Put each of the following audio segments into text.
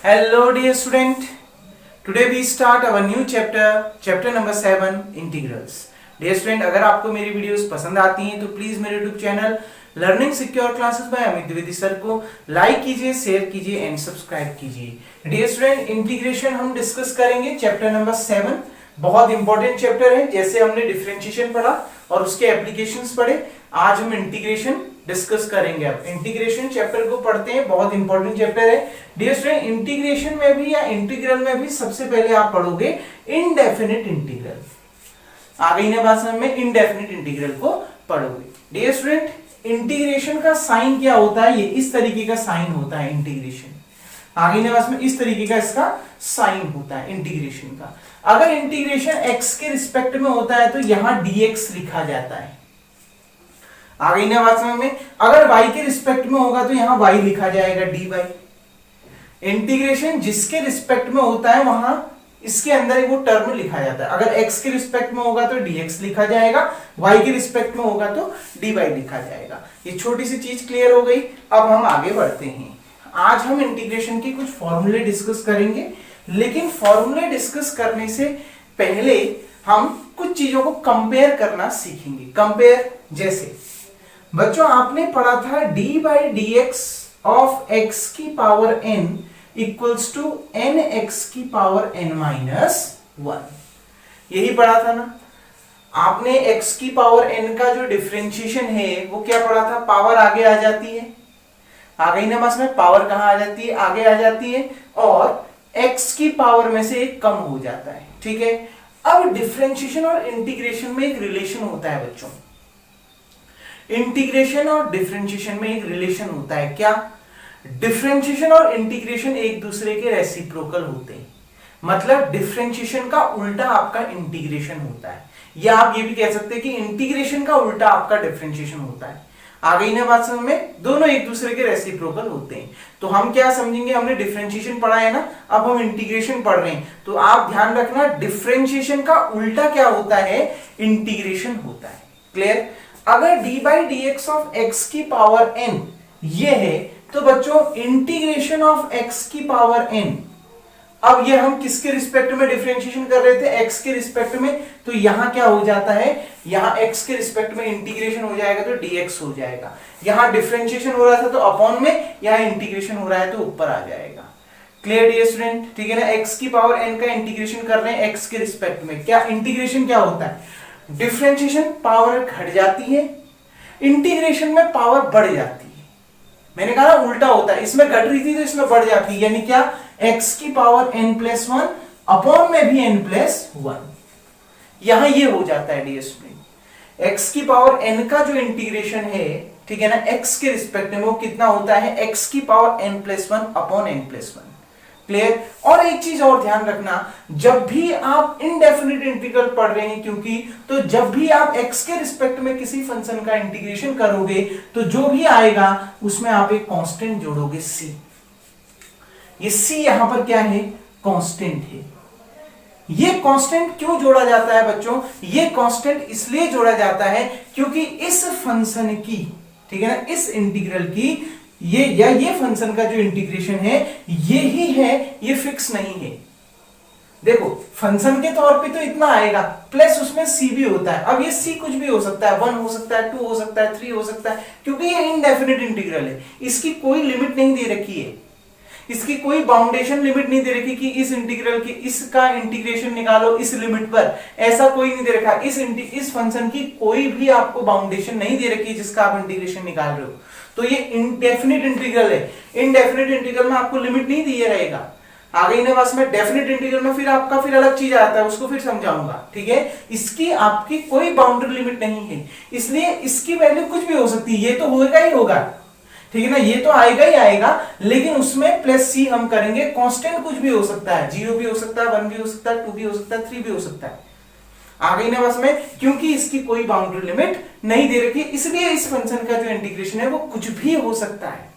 Hello dear student, today we start our new chapter number 7 integrals. Dear student, अगर आपको मेरी videos पसंद आती हैं तो प्लीज मेरे YouTube channel learning secure classes bye Amit Dwivedi sir को लाइक कीजिए, शेयर कीजिए एंड सब्सक्राइब कीजिए। डियर स्टूडेंट, इंटीग्रेशन हम डिस्कस करेंगे चैप्टर नंबर 7। बहुत इंपॉर्टेंट चैप्टर है। जैसे हमने डिफरेंशिएशन पढ़ा और उसके एप्लीकेशंस पढ़े, आज हम इंटीग्रेशन डिस्कस करेंगे। अब इंटीग्रेशन चैप्टर को पढ़ते हैं, बहुत इंपॉर्टेंट चैप्टर है। डियर स्टूडेंट, इंटीग्रेशन में भी या इंटीग्रल में भी सबसे पहले आप पढ़ोगे इनडेफिनिट इंटीग्रल। आ गई ना बात समझ में? इनडेफिनिट इंटीग्रल को पढ़ोगे। डियर स्टूडेंट, इंटीग्रेशन का साइन क्या होता है? ये इस तरीके का साइन होता है इंटीग्रेशन। आगे ना बस में इस तरीके का इसका साइन होता है इंटीग्रेशन का। अगर इंटीग्रेशन x के रिस्पेक्ट में होता है तो यहां dx लिखा जाता है। आगे ना बात समझ में? अगर y के रिस्पेक्ट में होगा तो यहां y लिखा जाएगा dy। इंटीग्रेशन जिसके रिस्पेक्ट में होता है वहां इसके अंदर वो टर्म लिखा जाता है। अगर x के रिस्पेक्ट में होगा तो dx लिखा जाएगा, y के रिस्पेक्ट में होगा तो dy लिखा जाएगा। ये छोटी सी चीज क्लियर हो गई। अब हम आगे बढ़ते हैं। आज हम इंटीग्रेशन के कुछ फॉर्मूले डिस्कस करेंगे, लेकिन फॉर्मूले डिस्कस करने से पहले हम कुछ चीजों को कंपेयर करना सीखेंगे। कंपेयर जैसे बच्चों आपने पढ़ा था d by d x of x की power n equals to n x की पावर n माइनस 1। यही पढ़ा था ना आपने? x की पावर n का जो डिफरेंशिएशन है वो क्या पढ़ा था? पावर आगे आ जाती है। आ गई ना बस में? पावर कहां आ जाती है? आगे आ जाती है और x की पावर में से एक कम हो जाता है। ठीक है। अब डिफरेंशिएशन और इंटीग्रेशन में एक रिलेशन होता है बच्चों। इंटीग्रेशन और डिफरेंशिएशन में एक रिलेशन होता है। क्या? डिफरेंशिएशन और इंटीग्रेशन एक दूसरे के रेसिप्रोकल होते हैं। मतलब डिफरेंशिएशन का उल्टा आपका इंटीग्रेशन होता है, या आप ये भी कह सकते हैं कि इंटीग्रेशन का उल्टा आपका डिफरेंशिएशन होता है। आ गई ना बात समझ में? दोनों एक दूसरे के रेसिप्रोकल होते हैं। तो हम क्या समझेंगे? हमने डिफरेंशिएशन पढ़ा है ना, अब हम इंटीग्रेशन पढ़ रहे हैं। तो आप ध्यान रखना, डिफरेंशिएशन का उल्टा क्या होता है? इंटीग्रेशन होता है। क्लियर? अगर d by d x of x की पावर n ये है तो बच्चों इंटीग्रेशन ऑफ x की पावर n, अब ये हम किसके रिस्पेक्ट में डिफरेंशिएशन कर रहे थे? x के रिस्पेक्ट में। तो यहां क्या हो जाता है? यहां x के रिस्पेक्ट में इंटीग्रेशन हो जाएगा तो dx हो जाएगा। यहां डिफरेंशिएशन हो रहा था तो अपॉन में, यहां इंटीग्रेशन हो रहा है तो ऊपर आ जाएगा। Clear dear student? ठीक है ना? x की पावर n का इंटीग्रेशन कर रहे हैं x के रिस्पेक्ट में। क्या इंटीग्रेशन क्या होता है? डिफरेंशिएशन पावर घट जाती है, इंटीग्रेशन में पावर बढ़ जाती है। मैंने कहा ना उल्टा होता है। इसमें घट रही थी तो इसमें बढ़ जाती है। यानी क्या? x की पावर n प्लस 1 अपॉन में भी n प्लस 1। यहां ये हो जाता है डियर स्टूडेंट। x की पावर n का जो इंटीग्रेशन है, ठीक है ना, x के रिस्पेक्ट में वो कितना होता है? x की power n plus 1 upon n plus 1। Clear? और एक चीज और ध्यान रखना, जब भी आप इनडेफिनिट इंटीग्रल पढ़ रहे हैं, क्योंकि तो जब भी आप x के रिस्पेक्ट में किसी फंक्शन का इंटीग्रेशन करोगे तो जो भी आएगा उसमें आप एक कांस्टेंट जोड़ोगे c। ये c यहां पर क्या है? कांस्टेंट है। ये कांस्टेंट क्यों जोड़ा जाता है बच्चों? ये कांस्टेंट इसलिए जोड़ा जाता है क्योंकि इस फंक्शन की, ठीक है ना, इस इंटीग्रल की ये फंक्शन का जो इंटीग्रेशन है ये ही है, ये फिक्स नहीं है। देखो फंक्शन के तौर पे तो इतना आएगा, प्लस उसमें c भी होता है। अब ये c कुछ भी हो सकता है, 1 हो सकता है, 2 हो सकता है, 3 हो सकता है, क्योंकि ये इनडेफिनिट इंटीग्रल है। इसकी कोई लिमिट नहीं दे रखी है, इसकी कोई बाउंडेशन लिमिट नहीं दे रखी कि इस इंटीग्रल की इसका इंटीग्रेशन निकालो इस लिमिट पर, ऐसा कोई नहीं दे रखा। इस फंक्शन की कोई भी आपको बाउंडेशन नहीं दे रखी जिसका आप इंटीग्रेशन निकाल रहे हो। तो ये इनडेफिनिट इंटीग्रल है। इनडेफिनिट इंटीग्रल में आपको लिमिट नहीं दिया रहेगा। आगे इन्हें बस में डेफिनिट इंटीग्रल में फिर आपका फिर अलग चीज आता है, उसको फिर समझाऊंगा। ठीक है? इसकी आपकी कोई बाउंड्री लिमिट नहीं है, इसलिए इसकी वैल्यू कुछ भी हो सकती है। ये तो होगा ही होगा, ठीक है ना, ये तो आएगा ही आएगा, लेकिन उसमें प्लस c हम करेंगे। कांस्टेंट कुछ भी हो सकता है, 0 भी हो सकता है, 1 भी हो सकता है, 2 भी हो सकता है, 3 भी हो सकता है। आ गई ना बस में? क्योंकि इसकी कोई बाउंड्री लिमिट नहीं दे रखी, इसलिए इस फंक्शन का जो इंटीग्रेशन है वो कुछ भी हो सकता है।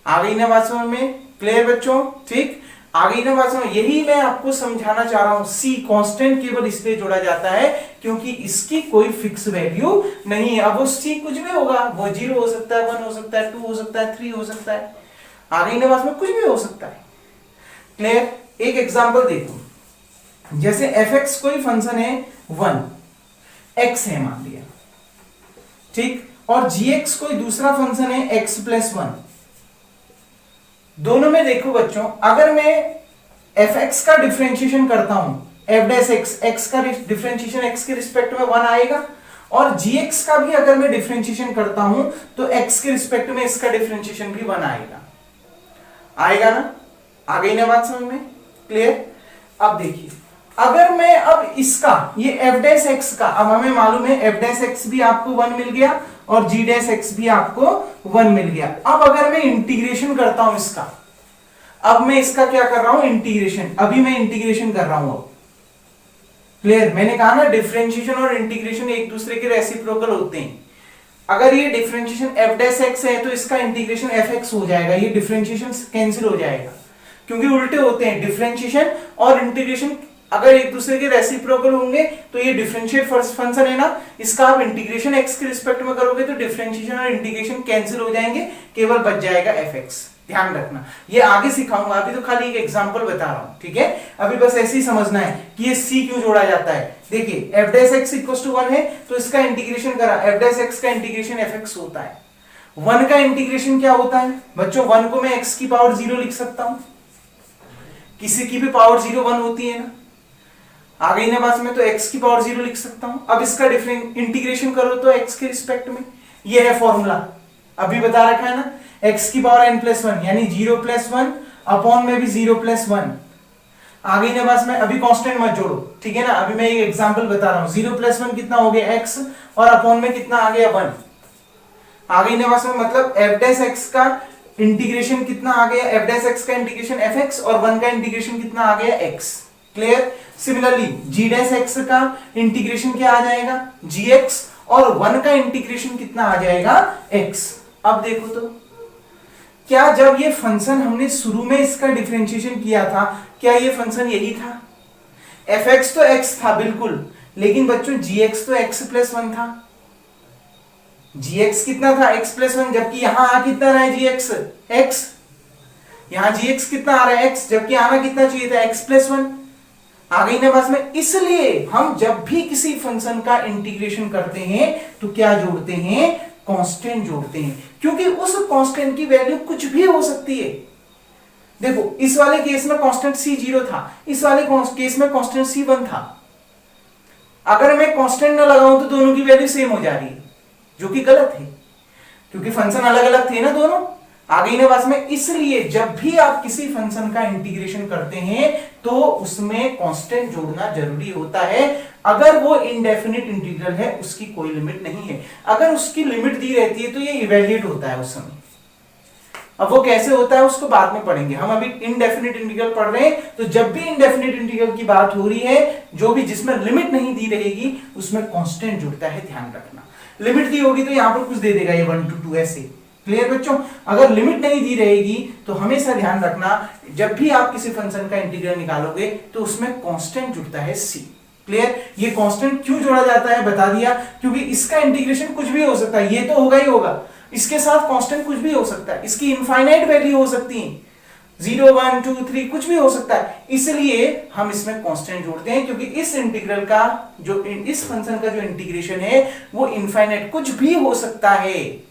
आ गई ना बात समझ में? क्लियर बच्चों? ठीक, आ गई ना बात समझ? यही मैं आपको समझाना चाह रहा हूं। c कांस्टेंट केवल इसलिए जोड़ा जाता है क्योंकि इसकी कोई फिक्स वैल्यू नहीं है। अब वो c कुछ भी होगा, वो 0 हो सकता है, 1 हो सकता है, 2 हो सकता है, 3 हो सकता है। आ गई ना बात में? कुछ भी हो सकता है। क्लियर? एक एग्जांपल देखो, जैसे fx कोई फंक्शन है 1, x है मान लिया, ठीक, और gx कोई दूसरा फंक्शन है x प्लस 1। दोनों में देखो बच्चों, अगर मैं fx का डिफरेंशिएशन करता हूं, f डैश x का डिफरेंशिएशन x के रिस्पेक्ट में 1 आएगा, और gx का भी अगर मैं डिफरेंशिएशन करता हूं तो x के रिस्पेक्ट में इसका डिफरेंशिएशन भी 1 आएगा। आएगा ना? आ गई ना बात समझ में? क्लियर? अब देखिए, अगर मैं अब इसका ये f डैश x का, अब हमें मालूम है f डैश x भी आपको 1 मिल गया और g डैश x भी आपको 1 मिल गया। अब अगर मैं इंटीग्रेशन करता हूं इसका, अब मैं इसका क्या कर रहा हूं, इंटीग्रेशन, अभी मैं इंटीग्रेशन कर रहा हूं। अब क्लियर? मैंने कहा ना डिफरेंशिएशन और इंटीग्रेशन एक दूसरे के रेसिप्रोकल होते हैं। अगर ये डिफरेंशिएशन f डैश x है तो इसका इंटीग्रेशन fx हो जाएगा, ये डिफरेंशिएशन कैंसिल हो जाएगा क्योंकि उल्टे होते हैं। डिफरेंशिएशन और इंटीग्रेशन अगर एक दूसरे के रेसिप्रोकल होंगे तो ये डिफरेंशिएट फंक्शन है ना, इसका आप इंटीग्रेशन x के रिस्पेक्ट में करोगे तो डिफरेंशिएशन और इंटीग्रेशन कैंसिल हो जाएंगे, केवल बच जाएगा fx। ध्यान रखना, ये आगे सिखाऊंगा, अभी तो खाली एक एग्जांपल बता रहा हूं, ठीक है? अभी बस ऐसे ही समझना है कि ये c क्यों जोड़ा जाता है। देखिए f dash x equals to 1 है तो इसका इंटीग्रेशन करा, f डैश x का इंटीग्रेशन fx होता है। 1 का इंटीग्रेशन क्या होता है बच्चों? 1 को मैं x की पावर 0 लिख सकता हूं, किसी की भी पावर 0 1 होती है ना, आ गई ना बात में? तो x की पावर 0 लिख सकता हूं। अब इसका इंटीग्रेशन करो तो x के रिस्पेक्ट में, ये है फॉर्मूला, अभी बता रखा है ना, x की पावर n प्लस 1 यानी 0 प्लस 1 अपॉन में भी 0 प्लस 1। आ गई ना बात में? अभी कांस्टेंट मत जोड़ो, ठीक है ना? अभी मैं एक एग्जांपल बता रहा हूं, 0 प्लस 1 कितना हो गया x और अपॉन में कितना आ गया 1। आ गई ना बात में? मतलब f डैश x का इंटीग्रेशन कितना आ गया, f डैश x का इंटीग्रेशन fx और 1 का इंटीग्रेशन कितना आ गया x। Clear? Similarly g dash x का इंटीग्रेशन क्या आ जाएगा, gx, और 1 का इंटीग्रेशन कितना आ जाएगा, x। अब देखो तो क्या जब ये फंक्शन हमने शुरू में इसका डिफरेंशिएशन किया था, क्या ये फंक्शन यही था? fx तो x था बिल्कुल, लेकिन बच्चों gx तो x प्लस 1 था। gx कितना था, x प्लस 1, जबकि यहां आ कितना रहा है gx, x। यहां gx कितना आ रहा है, x, जबकि आना कितना चाहिए था, x प्लस 1। आ गई ना बात में? इसलिए हम जब भी किसी फंक्शन का इंटीग्रेशन करते हैं तो क्या जोड़ते हैं, कांस्टेंट जोड़ते हैं, क्योंकि उस कांस्टेंट की वैल्यू कुछ भी हो सकती है। देखो इस वाले केस में कांस्टेंट c 0 था, इस वाले केस में कांस्टेंट c 1 था। अगर मैं कांस्टेंट ना लगाऊं तो दोनों की वैल्यू सेम हो जा रही है, जो कि गलत है क्योंकि फंक्शन अलग अलग थे ना दोनों। आ गई ना बात में? इसलिए जब भी आप किसी फंक्शन का इंटीग्रेशन करते हैं तो उसमें कांस्टेंट जोड़ना जरूरी होता है। अगर वो इनडेफिनिट इंटीग्रल है, उसकी कोई लिमिट नहीं है, अगर उसकी लिमिट दी रहती है तो ये इवैल्यूएट होता है उस समय। अब वो कैसे होता है उसको बाद में पढ़ेंगे, हम अभी इनडेफिनिट इंटीग्रल पढ़ रहे हैं। तो जब भी इनडेफिनिट इंटीग्रल की बात हो रही है, जो भी जिसमें लिमिट नहीं दी रहेगी उसमें कांस्टेंट जुड़ता है, ध्यान रखना। लिमिट दी होगी तो यहां पर कुछ दे देगा, ये 1 to 2 ऐसे। क्लियर बच्चों? अगर लिमिट नहीं दी रहेगी तो हमेशा ध्यान रखना, जब भी आप किसी फंक्शन का इंटीग्रल निकालोगे तो उसमें कांस्टेंट जुड़ता है c। क्लियर? ये कांस्टेंट क्यों जोड़ा जाता है बता दिया, क्योंकि इसका इंटीग्रेशन कुछ भी हो सकता है, ये तो होगा ही होगा, इसके साथ कांस्टेंट कुछ भी हो सकता है, इसकी इनफाइनाइट वैल्यू हो सकती है, 0 1 2 3 कुछ भी हो सकता है। इसलिए हम इसमें कांस्टेंट जोड़ते हैं, क्योंकि इस इंटीग्रल का जो इस फंक्शन का जो इंटीग्रेशन है वो इनफाइनाइट कुछ भी हो सकता है,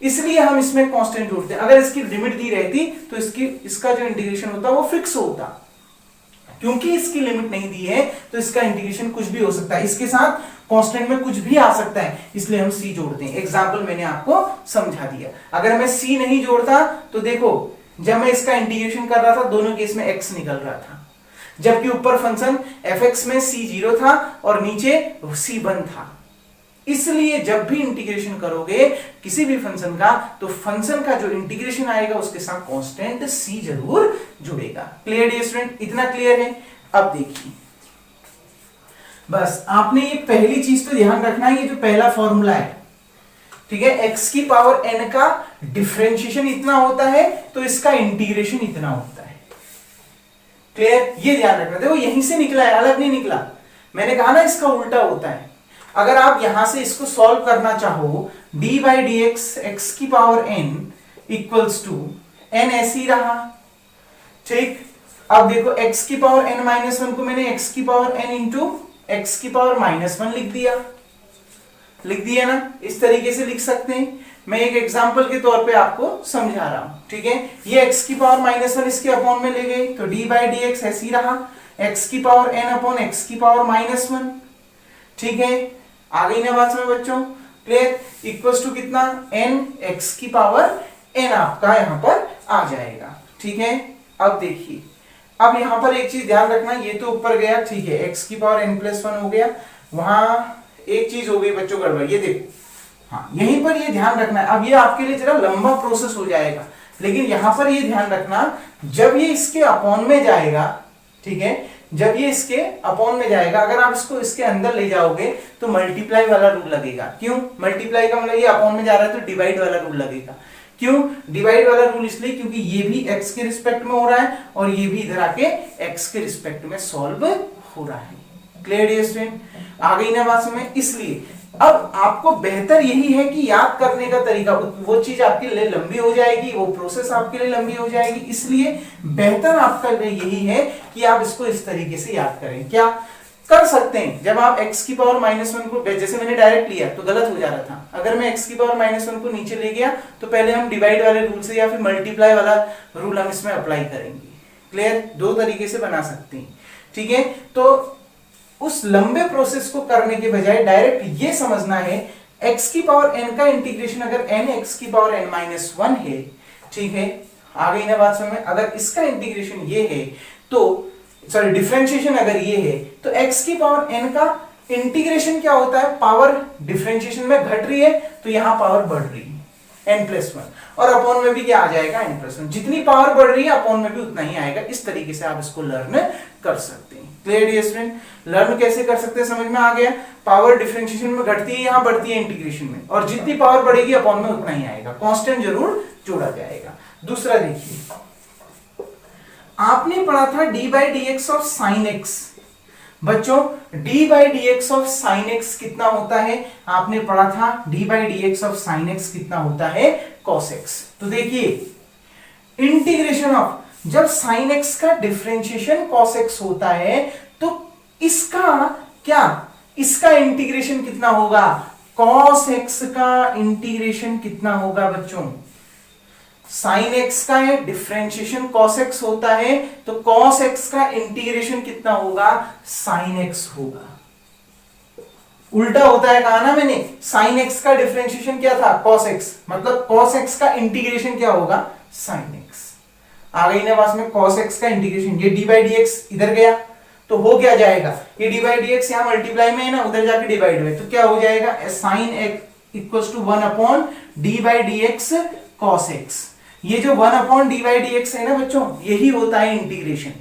इसलिए हम इसमें कांस्टेंट जोड़ते हैं। अगर इसकी लिमिट दी रहती तो इसका जो इंटीग्रेशन होता वो फिक्स होता, क्योंकि इसकी लिमिट नहीं दी है तो इसका इंटीग्रेशन कुछ भी हो सकता है, इसके साथ कांस्टेंट में कुछ भी आ सकता है, इसलिए हम c जोड़ते हैं। एग्जांपल मैंने आपको समझा दिया। अगर मैं c नहीं जोड़ता तो देखो, जब मैं इसका इंटीग्रेशन कर रहा था दोनों केस में x निकल रहा था, जबकि ऊपर फंक्शन fx में c 0 था और नीचे c 1 था। इसलिए जब भी इंटीग्रेशन करोगे किसी भी फंक्शन का, तो फंक्शन का जो इंटीग्रेशन आएगा उसके साथ कांस्टेंट c जरूर जुड़ेगा। Clear dear student? इतना क्लियर है? अब देखिए, बस आपने ये पहली चीज तो ध्यान रखना है, ये जो पहला फॉर्मूला है, ठीक है, x की पावर n का डिफरेंशिएशन इतना होता है तो इसका इंटीग्रेशन इतना होता है। क्लियर? ये ध्यान रखना। देखो यहीं से निकला है, अलग नहीं निकला। मैंने कहा ना इसका उल्टा होता है। अगर आप यहां से इसको सॉल्व करना चाहो, d बाई डी एक्स की power n equals to n ऐसी रहा, ठीक। अब देखो x की पावर n माइनस वन को मैंने x की पावर n इंटू x की पावर माइनस वन लिख दिया ना, इस तरीके से लिख सकते हैं। मैं एक एग्जांपल के तौर पे आपको समझा रहा हूं, ठीक है। ये x की पावर माइनस वन इसके अपॉन में ले गई तो d बाई डी एक्स ऐसी रहा, x की पावर n अपॉन x की पावर माइनस वन, ठीक है। आ गई ना बात में बच्चों, क्लियर। इक्वल्स टू कितना, n x की पावर n आपका यहां पर आ जाएगा, ठीक है। अब देखिए, अब यहां पर एक चीज ध्यान रखना, ये तो ऊपर गया, ठीक है, x की पावर n प्लस वन हो गया, वहां एक चीज हो गई बच्चों गड़बड़, ये देखो, हाँ यहीं पर ये ध्यान रखना है। अब ये आपके लिए जरा लंबा प्रोसेस हो जाएगा, लेकिन यहां पर ये ध्यान रखना, जब ये इसके अपॉन में जाएगा, ठीक है, जब ये इसके अपॉन में जाएगा, अगर आप इसको इसके अंदर ले जाओगे तो मल्टीप्लाई वाला रूल लगेगा। क्यों मल्टीप्लाई का मतलब, ये अपॉन में जा रहा है तो डिवाइड वाला रूल लगेगा। क्यों डिवाइड वाला रूल, इसलिए क्योंकि ये भी x के रिस्पेक्ट में हो रहा है और ये भी इधर आके x के रिस्पेक्ट में सॉल्व हो रहा है। क्लियर डियर स्टूडेंट, आ गई ना बात समझ। इसलिए अब आपको बेहतर यही है कि याद करने का तरीका, वो चीज आपके लिए लंबी हो जाएगी, वो प्रोसेस आपके लिए लंबी हो जाएगी, इसलिए बेहतर आपका लिए यही है कि आप इसको इस तरीके से याद करें। क्या कर सकते हैं, जब आप x की पावर माइनस वन को, जैसे मैंने डायरेक्ट लिया तो गलत हो जा रहा था, अगर मैं x की पावर माइनस वन को नीचे ले गया तो पहले हम डिवाइड वाले रूल से या फिर मल्टीप्लाई वाला रूल हम इसमें अप्लाई करेंगे। क्लियर, दो तरीके से बना सकते हैं, ठीक है। तो उस लंबे प्रोसेस को करने के बजाय डायरेक्ट ये समझना है, x की पावर n का इंटीग्रेशन अगर n x की पावर n माइनस वन है, ठीक है, आ गई ना बात समझ में। अगर इसका इंटीग्रेशन ये है तो सॉरी डिफरेंशिएशन अगर ये है तो x की पावर n का इंटीग्रेशन क्या होता है, पावर डिफरेंशिएशन में घट रही है तो यहां पावर बढ़ रही है n प्लस वन, और अपॉन में भी क्या आ जाएगा n प्लस वन, जितनी पावर बढ़ रही है अपॉन में भी उतना ही आएगा। इस तरीके से आप इसको लर्न कर सकते हैं। क्लियर डियर स्टूडेंट, लर्न कैसे कर सकते हैं समझ में आ गया। पावर डिफरेंशिएशन में घटती है, यहां बढ़ती है इंटीग्रेशन में, और जितनी पावर बढ़ेगी अपॉन में उतना ही आएगा, कांस्टेंट जरूर जोड़ा जाएगा। दूसरा देखिए, आपने पढ़ा था d by d x of sine x. बच्चों d by d x of sine x कितना होता है, आपने पढ़ा था d by d x of sine x कितना होता है, cos x। तो देखिए इंटीग्रेशन ऑफ, जब साइन एक्स का डिफरेंशिएशन cos x होता है तो इसका क्या, इसका इंटीग्रेशन कितना होगा, cos x का इंटीग्रेशन कितना होगा बच्चों, साइन x का डिफरेंशिएशन cos x होता है तो cos x का इंटीग्रेशन कितना होगा, sin x होगा। उल्टा होता है कहा ना मैंने, sin x का डिफरेंशिएशन क्या था, cos x, मतलब cos x का इंटीग्रेशन क्या होगा, sin x। आ गई ना बात में, cos x का इंटीग्रेशन, ये d बाई डी एक्स इधर गया तो हो क्या जाएगा, ये d बाई डी एक्स यहां मल्टीप्लाई में है ना, उधर जाके डिवाइड में, तो क्या हो जाएगा, sin x equals to 1 upon d by d x cos x। ये जो 1 upon d by d x है ना बच्चों, यही होता है इंटीग्रेशन।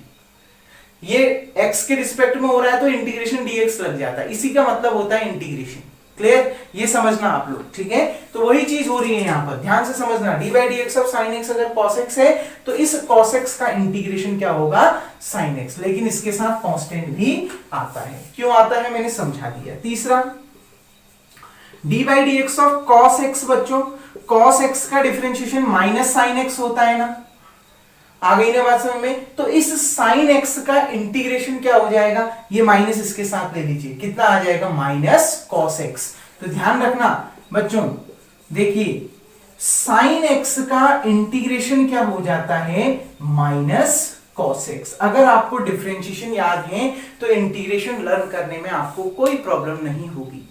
ये x के रिस्पेक्ट में हो रहा है तो इंटीग्रेशन dx लग जाता है, इसी का मतलब होता है इंटीग्रेशन। क्लियर, ये समझना आप लोग, ठीक है। तो वही चीज हो रही है यहां पर, ध्यान से समझना, d by d x of sine x अगर cos x है तो इस cos x का इंटीग्रेशन क्या होगा, sin x, लेकिन इसके साथ कांस्टेंट भी आता है। क्यों आता है मैंने समझा दिया। तीसरा, d by d x of cos x बच्चों, cos x का डिफरेंशिएशन माइनस साइन x होता है ना, आ गई ना बात समझ में। तो इस साइन x का इंटीग्रेशन क्या हो जाएगा, ये माइनस इसके साथ ले लीजिए, कितना आ जाएगा, माइनस cos x। तो ध्यान रखना बच्चों, देखिए साइन x का इंटीग्रेशन क्या हो जाता है, माइनस cos x। अगर आपको डिफरेंशिएशन याद है तो इंटीग्रेशन लर्न करने में आपको कोई प्रॉब्लम नहीं होगी।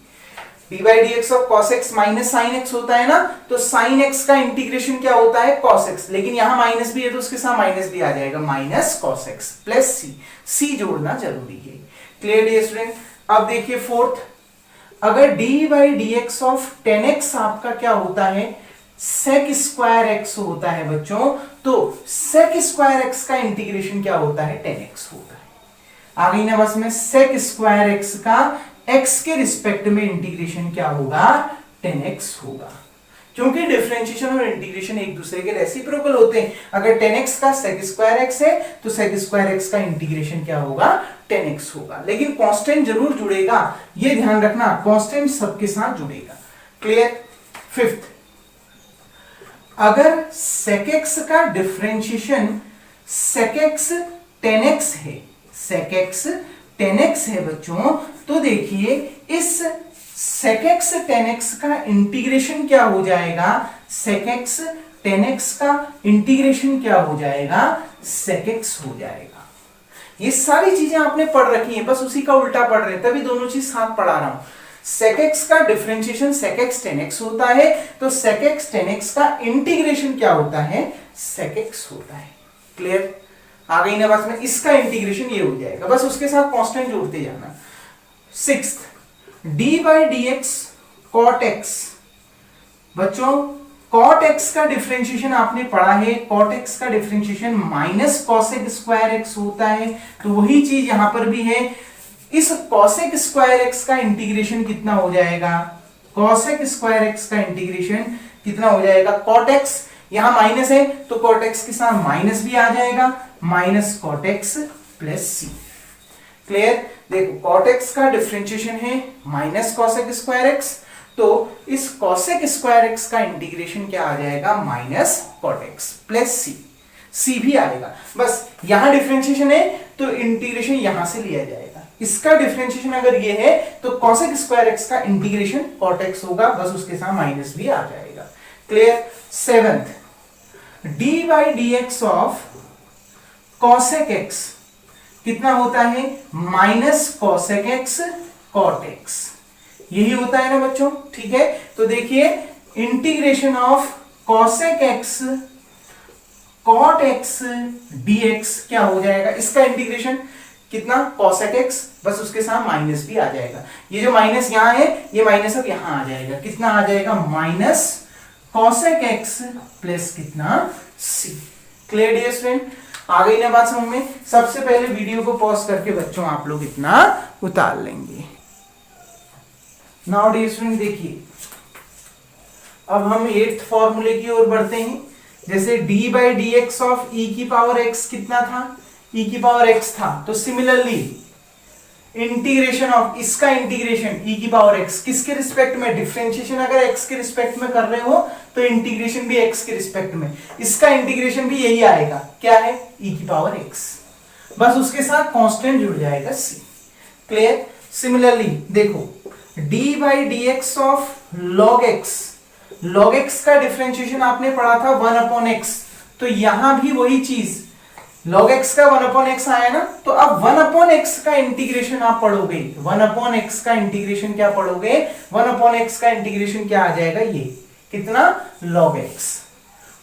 d by d x of cos x minus sine x होता है ना, तो साइन x का इंटीग्रेशन क्या होता है, cos x, लेकिन यहां माइनस भी है तो उसके साथ माइनस भी आ जाएगा, minus cos x plus c जोड़ना जरूरी है। Clear dear student. अब देखिए फोर्थ, अगर d by d x of 10x आपका क्या होता है, sec स्क्वायर x होता है बच्चों, तो sec स्क्वायर x का इंटीग्रेशन क्या होता है, 10x होता है। आ गई ना बस में, sec स्क्वायर x का x के रिस्पेक्ट में इंटीग्रेशन क्या होगा, 10x होगा, क्योंकि डिफरेंशिएशन और इंटीग्रेशन एक दूसरे के रेसिप्रोकल होते हैं। अगर 10x का sec स्क्वायर x है तो sec स्क्वायर x का इंटीग्रेशन क्या होगा, 10x होगा, लेकिन कांस्टेंट जरूर जुड़ेगा, ये ध्यान रखना, कांस्टेंट सबके साथ जुड़ेगा। क्लियर। फिफ्थ, अगर sec x का डिफरेंशिएशन sec x 10x है, sec x 10x है बच्चों। तो देखिए इस sec x 10x का इंटीग्रेशन क्या हो जाएगा, sec x 10x का इंटीग्रेशन क्या हो जाएगा, sec x हो जाएगा। ये सारी चीजें आपने पढ़ रखी हैं, बस उसी का उल्टा पढ़ रहे हैं, तभी दोनों चीज साथ पढ़ा रहा हूं। sec x का डिफरेंशिएशन sec x 10x होता है, तो sec x 10x का इंटीग्रेशन क्या होता है, sec x होता है। क्लियर आ गई ना बात में, इसका इंटीग्रेशन ये हो जाएगा, बस उसके साथ कांस्टेंट जोड़ते जाना। Sixth, d by d x cot x. बच्चों कॉट एक्स का डिफरेंशिएशन आपने पढ़ा है, कॉट एक्स का differentiation minus cosec square x होता है, तो वही चीज यहां पर भी है। इस कॉसेक स्क्वायर एक्स का इंटीग्रेशन कितना हो जाएगा, कॉसेक स्क्वायर एक्स का इंटीग्रेशन कितना हो जाएगा, कॉट एक्स, यहां माइनस है तो कॉट एक्स के साथ माइनस भी आ जाएगा, माइनस कॉट एक्स प्लस सी। क्लियर, देखो कॉट एक्स का डिफरेंशिएशन है माइनस कॉसेक स्क्वायर एक्स, तो इस कॉसेक स्क्वायर एक्स का इंटीग्रेशन क्या आ जाएगा, माइनस कॉट एक्स प्लस सी, सी भी आएगा। बस यहां डिफरेंशिएशन है तो इंटीग्रेशन यहां से लिया जाएगा। इसका डिफरेंशिएशन अगर ये है तो कॉसेक स्क्वायर एक्स का इंटीग्रेशन कॉट एक्स होगा, बस उसके साथ माइनस भी आ जाएगा। Clear. Seventh, d by d x of cosec x कितना होता है, minus cosec x cot x, यही होता है ना बच्चों। ठीक है, तो देखिए integration of cosec x cot x dx क्या हो जाएगा, इसका इंटीग्रेशन कितना, कॉसेक एक्स, बस उसके साथ माइनस भी आ जाएगा। ये जो माइनस यहां है ये माइनस अब यहां आ जाएगा, कितना आ जाएगा, माइनस कॉसेक एक्स प्लस कितना, सी। क्लियर डियर स्टूडेंट, आ गई ना बात समझ में। सबसे पहले वीडियो को पॉज करके बच्चों आप लोग इतना उतार लेंगे। नाउ डियर स्टूडेंट देखिए, अब हम 8th फॉर्मूले की ओर बढ़ते हैं। जैसे d by d x of e की पावर x कितना था, e की पावर x था, तो सिमिलरली इंटीग्रेशन ऑफ इसका इंटीग्रेशन e की पावर x किसके रिस्पेक्ट में, डिफरेंशिएशन अगर x के रिस्पेक्ट में कर रहे हो तो इंटीग्रेशन भी x के रिस्पेक्ट में, इसका इंटीग्रेशन भी यही आएगा, क्या है, e की पावर x, बस उसके साथ कांस्टेंट जुड़ जाएगा c। क्लियर। सिमिलरली देखो d by d x of log x, log x का डिफरेंशिएशन आपने पढ़ा था 1 अपॉन x, तो यहां भी वही चीज log x का 1 अपॉन x आया ना, तो अब 1 अपॉन x का इंटीग्रेशन आप पढ़ोगे, 1 अपॉन x का इंटीग्रेशन क्या पढ़ोगे, 1 अपॉन x का इंटीग्रेशन क्या आ जाएगा, ये कितना, log x,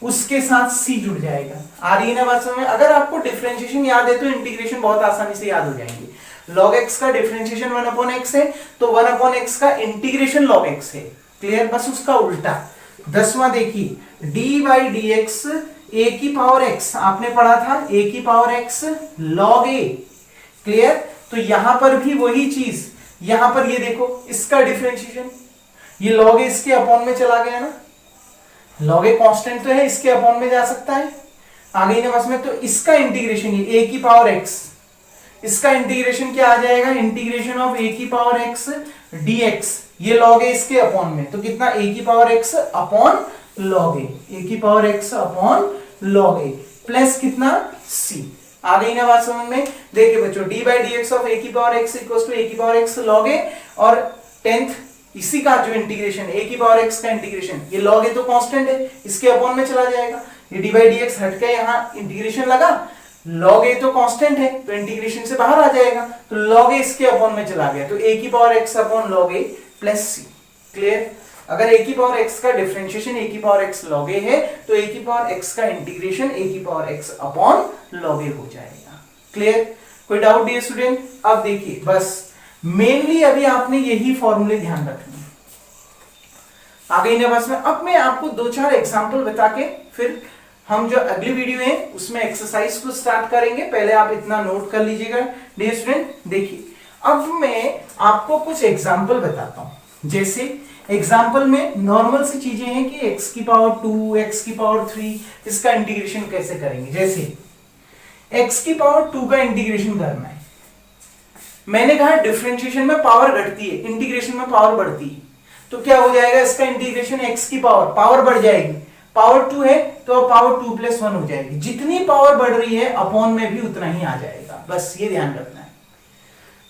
उसके साथ c जुड़ जाएगा। आ रही है ना बात समझ में। अगर आपको डिफरेंशिएशन याद है तो इंटीग्रेशन बहुत आसानी से याद हो जाएंगे। log x का डिफरेंशिएशन 1 अपॉन x है, तो 1 अपॉन x का इंटीग्रेशन log x है। क्लियर, बस उसका उल्टा। 10वां देखिए, d बाई डी एक्स ए की पावर x आपने पढ़ा था, a की power x log a। Clear, तो यहां पर भी वही चीज, यहां पर ये देखो इसका डिफरेंशिएशन, ये log a इसके अपॉन में चला गया ना, log a कांस्टेंट तो है, इसके अपॉन में जा सकता है, आ गई ना बस में। तो इसका इंटीग्रेशन ये a की पावर x, इसका इंटीग्रेशन क्या आ जाएगा, इंटीग्रेशन ऑफ a की पावर x dx, ये log a इसके अपॉन में, तो कितना, a की power x upon log a, a की power x upon log a plus कितना, c। आ गई ना बात समझ में। देखिए बच्चों, d by d x of a की power x equals to a की पावर x log a, और 10th इसी का जो इंटीग्रेशन a की पावर x का इंटीग्रेशन, ये log a तो कांस्टेंट है, इसके अपॉन में चला जाएगा, ये d बाई डी एक्स हट के यहाँ इंटीग्रेशन लगा, log a तो कांस्टेंट है तो इंटीग्रेशन से बाहर आ जाएगा, तो log a इसके अपॉन में चला गया, तो a की power x upon log a plus c। Clear. अगर a की पावर x का डिफरेंशिएशन a की पावर x log a है, तो a की पावर x का इंटीग्रेशन a की power x upon log a हो जाएगा। क्लियर, कोई डाउट डियर स्टूडेंट। अब देखिए बस मेनली अभी आपने यही फॉर्मूले ध्यान रखने, आ गई ना बस में। अब मैं आपको 2-4 एग्जांपल बता के फिर हम जो अगली वीडियो है उसमें एक्सरसाइज को स्टार्ट करेंगे। पहले आप इतना नोट कर लीजिएगा डियर स्टूडेंट। देखिए अब मैं आपको कुछ एग्जांपल बताता हूं। जैसे एग्जांपल में नॉर्मल सी चीजें हैं कि x की पावर 2, x की पावर 3, इसका इंटीग्रेशन कैसे करेंगे। जैसे x की पावर 2 का इंटीग्रेशन करना है, मैंने कहा डिफरेंशिएशन में पावर घटती है, इंटीग्रेशन में पावर बढ़ती है, तो क्या हो जाएगा, इसका इंटीग्रेशन x की पावर बढ़ जाएगी, पावर 2 है तो पावर 2 + 1 हो जाएगी, जितनी पावर बढ़ रही है अपॉन में भी उतना ही आ जाएगा, बस ये ध्यान रखना है।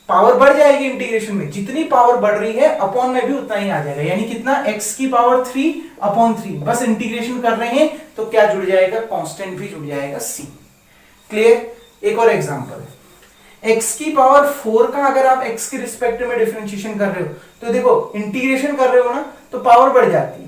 पावर बढ़ जाएगी इंटीग्रेशन में, जितनी पावर बढ़ रही है अपॉन में भी उतना ही आ जाएगा, यानी कितना x की पावर 3/3, बस इंटीग्रेशन कर रहे हैं तो क्या जुड़ जाएगा, कांस्टेंट भी जुड़ जाएगा c। क्लियर? एक और एग्जांपल, x की पावर 4 का अगर आप x के रिस्पेक्ट में डिफरेंशिएशन कर रहे हो तो देखो इंटीग्रेशन कर रहे हो ना तो पावर बढ़ जाती है।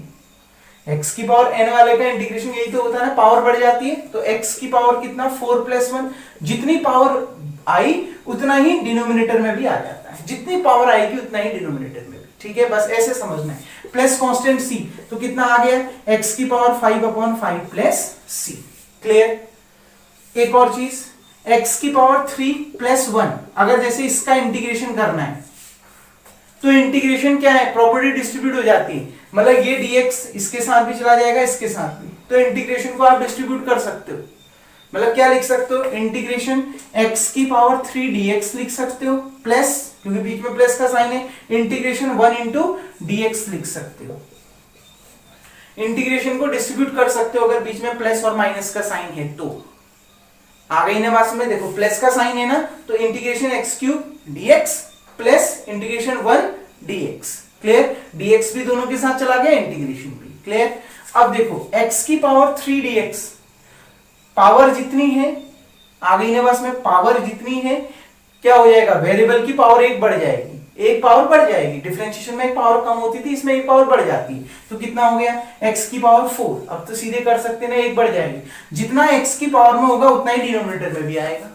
x की पावर n वाले का इंटीग्रेशन यही तो होता है ना, पावर बढ़ जाती है, तो x की पावर कितना 4 + 1, जितनी पावर आई उतना ही डिनोमिनेटर में भी आ जाता है, जितनी पावर आएगी उतना ही डिनोमिनेटर में भी, ठीक है, बस ऐसे समझना है। प्लस कांस्टेंट c, तो कितना आ गया, x की पावर 5/5 + c। क्लियर? एक और चीज, x की पावर 3 + 1, अगर जैसे इसका इंटीग्रेशन करना है तो इंटीग्रेशन क्या है, प्रॉपर्टी डिस्ट्रीब्यूट हो जाती है, मतलब ये dx इसके साथ भी चला जाएगा, इसके साथ भी, तो इंटीग्रेशन को आप डिस्ट्रीब्यूट कर सकते हो, मतलब क्या लिख सकते हो, इंटीग्रेशन x की पावर 3 dx लिख सकते हो, प्लस, क्योंकि बीच में प्लस का साइन है, इंटीग्रेशन 1 * dx लिख सकते हो। इंटीग्रेशन को डिस्ट्रीब्यूट कर सकते हो अगर बीच में प्लस और माइनस का साइन है तो। आ गई ना बात में, देखो प्लस का साइन है ना, तो integration x³ dx plus integration 1 dx। Clear? dx भी दोनों के साथ चला गया, इंटीग्रेशन भी। क्लियर? अब देखो x की पावर 3 dx, पावर जितनी है, आ गई ना बस में, पावर जितनी है क्या हो जाएगा, वेरिएबल की पावर 1 बढ़ जाएगी, एक पावर बढ़ जाएगी, डिफरेंशिएशन में एक पावर कम होती थी, इसमें एक पावर बढ़ जाती है, तो कितना हो गया, x की पावर 4, अब तो सीधे कर सकते ना, एक बढ़ जाएगी, जितना x की पावर में होगा उतना ही डिनोमिनेटर में भी आएगा,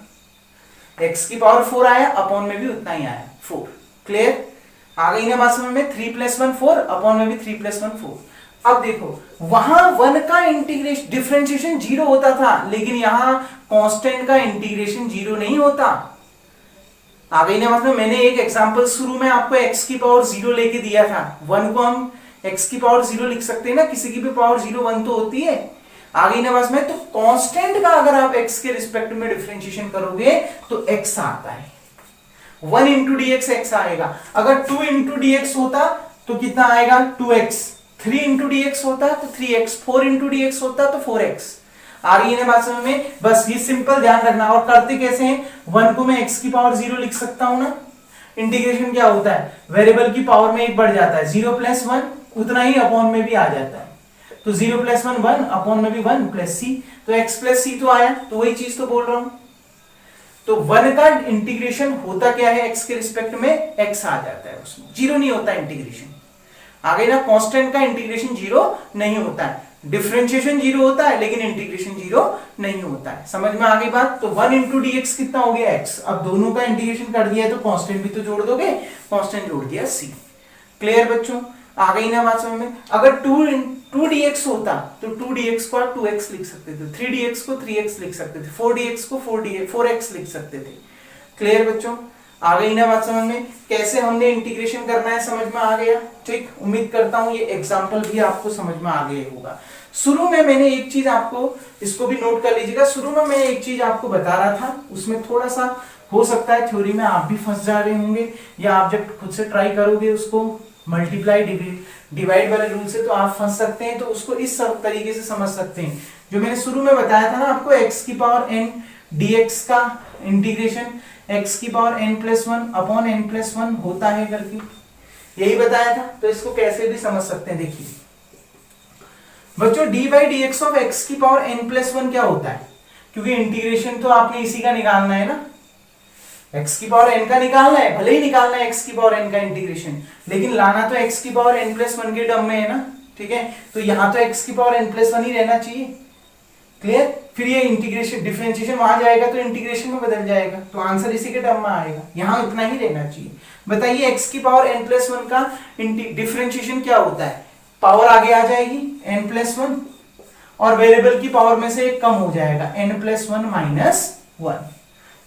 x की पावर 4 आया, अपॉन में भी उतना ही आया 4। क्लियर? आ गई ना बात में, 3 + 1 4, अपॉन में भी 3 + 1 4। अब देखो वहां 1 का इंटीग्रेशन डिफरेंशिएशन 0 होता था, लेकिन यहां कांस्टेंट का इंटीग्रेशन 0 नहीं होता। आ गई ना मतलब, मैंने एक एग्जांपल शुरू में आपको x की पावर 0 लेके दिया था, 1 को हम x की पावर 0 लिख सकते हैं ना, किसी की भी पावर 0 1 तो होती है। आ गई ना बस में, तो कांस्टेंट का अगर आप x के रिस्पेक्ट में डिफरेंशिएशन करोगे तो x आता है, 1 * dx x आएगा, अगर 2 * dx होता तो कितना आएगा, 2x, 3 * dx होता तो 3x, 4 * dx होता तो 4x। आ रही है ना बात समझ में, बस ये सिंपल ध्यान रखना। और करते कैसे हैं, 1 को मैं x की पावर 0 लिख सकता हूं ना, इंटीग्रेशन क्या होता है, वेरिएबल की पावर में 1 बढ़ जाता है, 0 + 1 उतना ही अपॉन में भी आ जाता है, तो 0 + 1 1, अपॉन में भी 1 + c, तो x + c तो आया, तो वही चीज तो बोल रहा हूं। तो 1 का इंटीग्रेशन होता क्या है, x के रिस्पेक्ट में x आ जाता है, उसमें 0 नहीं होता इंटीग्रेशन। आ गई ना, कांस्टेंट का इंटीग्रेशन 0 नहीं होता है, डिफरेंशिएशन 0 होता है लेकिन इंटीग्रेशन 0 नहीं होता है। समझ में आ गई बात? तो 1 * dx कितना हो गया, x। अब दोनों का इंटीग्रेशन कर दिया है तो कांस्टेंट भी तो जोड़ दोगे, कांस्टेंट जोड़ दिया c। क्लियर बच्चों? आ गई ना बात समझ में। अगर 2 dx होता तो 2 dx को आप 2x लिख सकते थे, 3 dx को 3x लिख सकते थे, 4 dx को 4x लिख सकते थे। क्लियर बच्चों? आ गई ना बात समझ में, कैसे हमने इंटीग्रेशन करना है, समझ में आ गया? ठीक, उम्मीद करता हूं ये एग्जांपल भी आपको समझ में आ गया होगा। शुरू में मैंने एक चीज आपको, इसको भी नोट कर लीजिएगा, शुरू में मैं एक चीज आपको बता रहा था, उसमें थोड़ा सा हो सकता है थ्योरी में आप भी फंस जा रहे होंगे, या आप जब खुद से ट्राई करोगे उसको मल्टीप्लाई डिवाइड वाले रूल से तो आप फंस सकते हैं, तो उसको इस सब तरीके से समझ सकते हैं। जो मैंने शुरू में बताया था ना आपको, x की पावर n dx का इंटीग्रेशन x की पावर n+1 अपॉन n+1 होता है करके, यही बताया था। तो इसको कैसे भी समझ सकते हैं, देखिए बच्चों, d/dx ऑफ x की पावर n+1 क्या होता है, क्योंकि इंटीग्रेशन तो आपने इसी का निकालना है ना, x की पावर n का निकालना है, भले ही निकालना है x की पावर n का इंटीग्रेशन, लेकिन लाना तो x की पावर n+1 के टर्म में है ना, ठीक है, तो यहां तो x की पावर n+1 ही रहना चाहिए। क्लियर? फिर ये इंटीग्रेशन डिफरेंशिएशन वहां जाएगा तो इंटीग्रेशन में बदल जाएगा, तो आंसर इसी के टर्म में आएगा, यहां इतना ही रहना चाहिए। बताइए x की पावर n+1 का डिफरेंशिएशन क्या होता है, पावर आगे आ जाएगी n+1 और वेरिएबल की पावर में से एक कम हो जाएगा, n+1 - 1।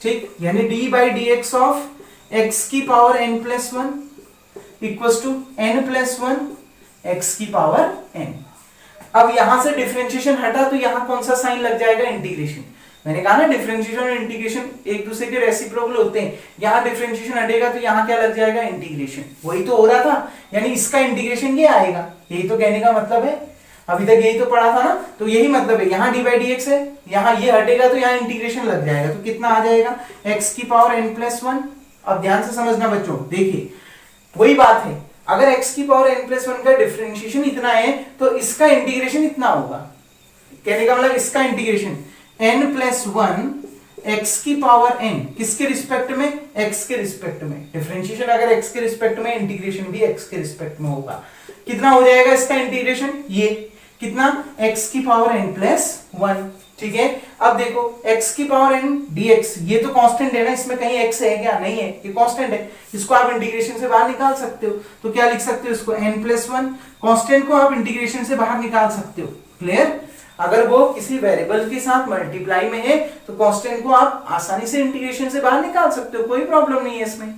ठीक, यानी d/dx ऑफ x की power n+1 equals to n+1 x की पावर n। अब यहां से डिफरेंशिएशन हटा तो यहां कौन सा साइन लग जाएगा, इंटीग्रेशन। मैंने कहा ना डिफरेंशिएशन और इंटीग्रेशन एक दूसरे के रेसिप्रोकल होते हैं, यहां डिफरेंशिएशन हटेगा तो यहां क्या लग जाएगा, इंटीग्रेशन। वही तो हो रहा था, यानी इसका इंटीग्रेशन ये आएगा, यही तो कहने का मतलब है। अभी तक यही तो पढ़ा था ना, तो यही मतलब है, यहाँ डी बाई डी एक्स है, यहाँ ये हटेगा तो यहाँ इंटीग्रेशन लग जाएगा, तो कितना आ जाएगा x की पावर n प्लस वन। अब ध्यान से समझना बच्चों, देखिए वही बात है, अगर x की पावर n प्लस वन का डिफरेंशिएशन इतना है तो इसका इंटीग्रेशन इतना होगा। कहने का मतलब इसका integration n plus one x की पावर n किसके रिस्पेक्ट में, x के रिस्पेक्ट में। डिफरेंशिएशन अगर x के रिस्पेक्ट में, इंटीग्रेशन भी x के रिस्पेक्ट में होगा। कितना हो जाएगा इसका इंटीग्रेशन, ये कितना x की पावर n प्लस वन। ठीक है, अब देखो x की पावर n dx, ये तो कांस्टेंट है ना, इसमें कहीं x है क्या, नहीं है, ये कांस्टेंट है, इसको आप इंटीग्रेशन से बाहर निकाल सकते हो। तो क्या लिख सकते हो इसको, n प्लस वन, कांस्टेंट को आप इंटीग्रेशन से बाहर निकाल सकते हो। क्लियर, अगर वो किसी वेरिएबल के साथ मल्टीप्लाई में है तो कांस्टेंट को आप आसानी से इंटीग्रेशन से बाहर निकाल सकते हो, कोई प्रॉब्लम नहीं है इसमें।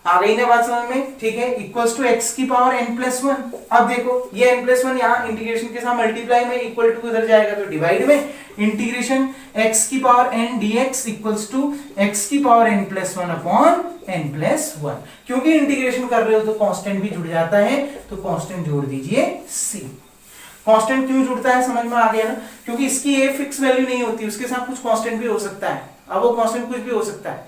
आ गई ना बात समझ में, ठीक है, इक्वल्स टू x की पावर n प्लस वन। अब देखो ये n प्लस वन यहाँ इंटीग्रेशन के साथ मल्टीप्लाई में, इक्वल टू उधर जाएगा तो डिवाइड में, इंटीग्रेशन x की power n dx equals to x की power n plus one upon n plus one. क्योंकि इंटीग्रेशन कर रहे हो तो कांस्टेंट भी जुड़ जाता है, तो कांस्टेंट जोड़ दीजिए c। कांस्टेंट क्यों जुड़ता है समझ में आ गया ना, क्योंकि इसकी ये फिक्स वैल्यू नहीं होती, उसके साथ कुछ कांस्टेंट भी हो सकता है। अब वो कांस्टेंट कुछ भी हो सकता है,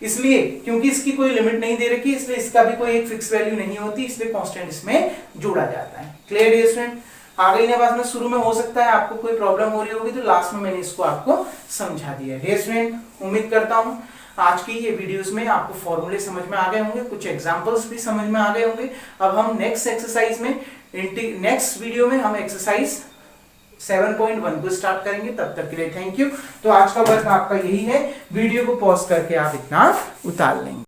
इसलिए क्योंकि इसकी कोई लिमिट नहीं दे रखी, इसलिए इसका भी कोई एक फिक्स वैल्यू नहीं होती, इसलिए कांस्टेंट इसमें जोड़ा जाता है। क्लियर डियर स्टूडेंट, आ गई ना बात में, शुरू में हो सकता है आपको कोई प्रॉब्लम हो रही होगी, तो लास्ट में मैंने इसको आपको समझा दिया। डियर स्टूडेंट, उम्मीद करता हूं आज की ये वीडियोस में आपको फॉर्मूले समझ में आ गए होंगे, कुछ एग्जांपल्स भी समझ में आ गए होंगे। अब हम नेक्स्ट एक्सरसाइज में, नेक्स्ट वीडियो में हम एक्सरसाइज 7.1 को स्टार्ट करेंगे। तब तक के लिए थैंक यू। तो आज का वर्क आपका यही है, वीडियो को पॉज करके आप इतना उतार लेंगे।